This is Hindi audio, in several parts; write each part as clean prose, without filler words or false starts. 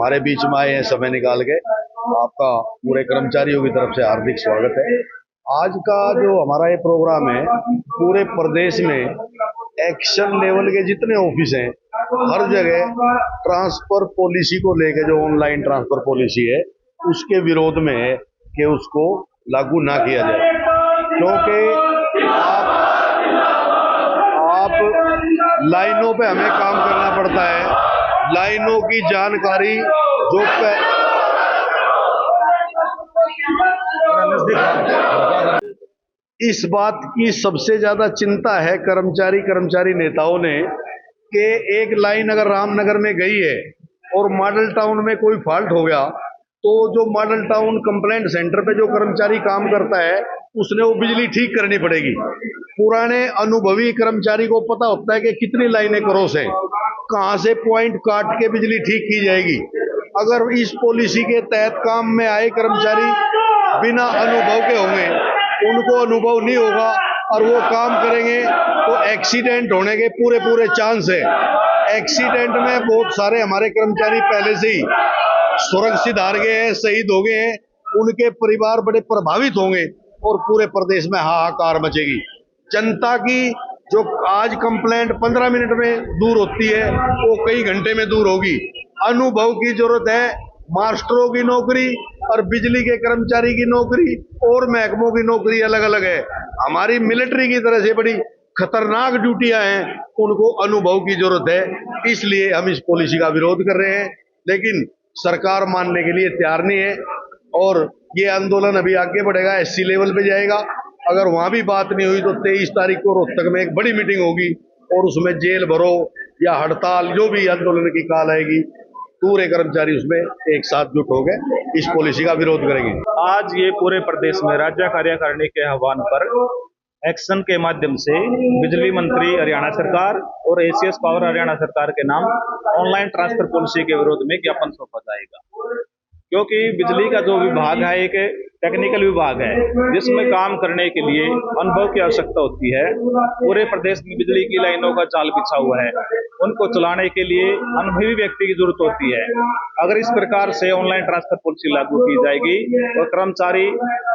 हमारे बीच में आए हैं समय निकाल के। आपका पूरे कर्मचारियों की तरफ से हार्दिक स्वागत है। आज का जो हमारा ये प्रोग्राम है, पूरे प्रदेश में एक्शन लेवल के जितने ऑफिस हैं, हर जगह ट्रांसफर पॉलिसी को लेके, जो ऑनलाइन ट्रांसफर पॉलिसी है, उसके विरोध में है कि उसको लागू ना किया जाए। क्योंकि आप लाइनों पे हमें काम करना पड़ता है। लाइनों की जानकारी जो इस बात की सबसे ज्यादा चिंता है कर्मचारी नेताओं ने कि एक लाइन अगर रामनगर में गई है और मॉडल टाउन में कोई फॉल्ट हो गया, तो जो मॉडल टाउन कंप्लेंट सेंटर पे जो कर्मचारी काम करता है, उसने वो बिजली ठीक करनी पड़ेगी। पुराने अनुभवी कर्मचारी को पता होता है कि कितनी लाइनें क्रॉस हैं, कहां से पॉइंट काट के बिजली ठीक की जाएगी। अगर इस पॉलिसी के तहत काम में आए कर्मचारी बिना अनुभव के होंगे, उनको अनुभव नहीं होगा और वो काम करेंगे तो एक्सीडेंट होने के पूरे चांस है। एक्सीडेंट में बहुत सारे हमारे कर्मचारी पहले से ही सुरक्षित हार गए हैं, शहीद हो गए हैं, उनके परिवार बड़े प्रभावित होंगे और पूरे प्रदेश में हाहाकार मचेगी। जनता की जो आज कंप्लेंट 15 मिनट में दूर होती है, वो कई घंटे में दूर होगी। अनुभव की जरूरत है। मास्टरों की नौकरी और बिजली के कर्मचारी की नौकरी और महकमों की नौकरी अलग अलग है। हमारी मिलिट्री की तरह से बड़ी खतरनाक ड्यूटियां हैं, उनको अनुभव की जरूरत है। इसलिए हम इस पॉलिसी का विरोध कर रहे हैं, लेकिन सरकार मानने के लिए तैयार नहीं है और ये आंदोलन अभी आगे बढ़ेगा, एससी लेवल पे जाएगा। अगर वहां भी बात नहीं हुई तो 23 तारीख को रोहतक में एक बड़ी मीटिंग होगी और उसमें जेल भरो या हड़ताल, जो भी आंदोलन की काल आएगी, पूरे कर्मचारी उसमें एक साथ जुट हो गए इस पॉलिसी का विरोध करेंगे। आज ये पूरे प्रदेश में राज्य कार्यकारिणी के आह्वान पर एक्शन के माध्यम से बिजली मंत्री हरियाणा सरकार और एसीएस पावर हरियाणा सरकार के नाम ऑनलाइन ट्रांसफर पॉलिसी के विरोध में ज्ञापन सौंपा जाएगा। क्योंकि बिजली का जो विभाग है एक टेक्निकल विभाग है, जिसमें काम करने के लिए अनुभव की आवश्यकता होती है। पूरे प्रदेश में बिजली की लाइनों का जाल बिछा हुआ है, उनको चलाने के लिए अनुभवी व्यक्ति की जरूरत होती है। अगर इस प्रकार से ऑनलाइन ट्रांसफर पॉलिसी लागू की जाएगी और कर्मचारी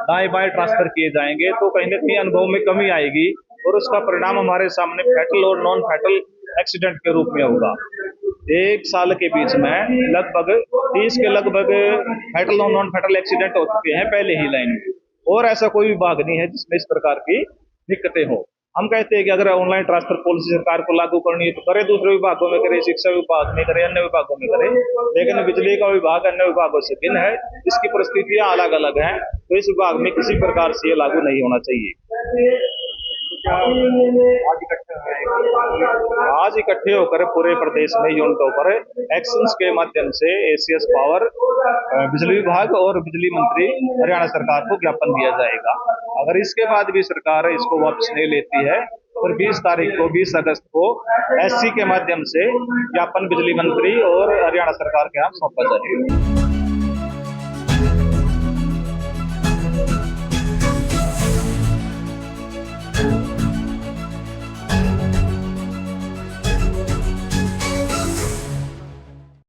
दाएं बाएं ट्रांसफर किए जाएंगे, तो कहीं न कहीं अनुभव में कमी आएगी और उसका परिणाम हमारे सामने फैटल और नॉन फैटल एक्सीडेंट के रूप में होगा। एक साल के बीच में लगभग 30 के लगभग फैटल और नॉन फैटल एक्सीडेंट हो चुके हैं पहले ही लाइन में, और ऐसा कोई विभाग नहीं है जिसमें इस प्रकार की दिक्कतें हो। हम कहते हैं कि अगर ऑनलाइन ट्रांसफर पॉलिसी सरकार को लागू करनी है तो करे, दूसरे विभागों में करे, शिक्षा विभाग में करे, अन्य विभागों में करे, लेकिन बिजली का विभाग अन्य विभागों से भिन्न है, इसकी परिस्थितियां अलग अलग हैं, तो इस विभाग में किसी प्रकार से ये लागू नहीं होना चाहिए। आज इकट्ठे होकर पूरे प्रदेश में यूनिटों पर एक्शंस के माध्यम से एसीएस पावर, बिजली विभाग और बिजली मंत्री हरियाणा सरकार को ज्ञापन दिया जाएगा। अगर इसके बाद भी सरकार इसको वापस नहीं लेती है, और 20 अगस्त को एससी के माध्यम से ज्ञापन बिजली मंत्री और हरियाणा सरकार के नाम सौंपा जाएगा।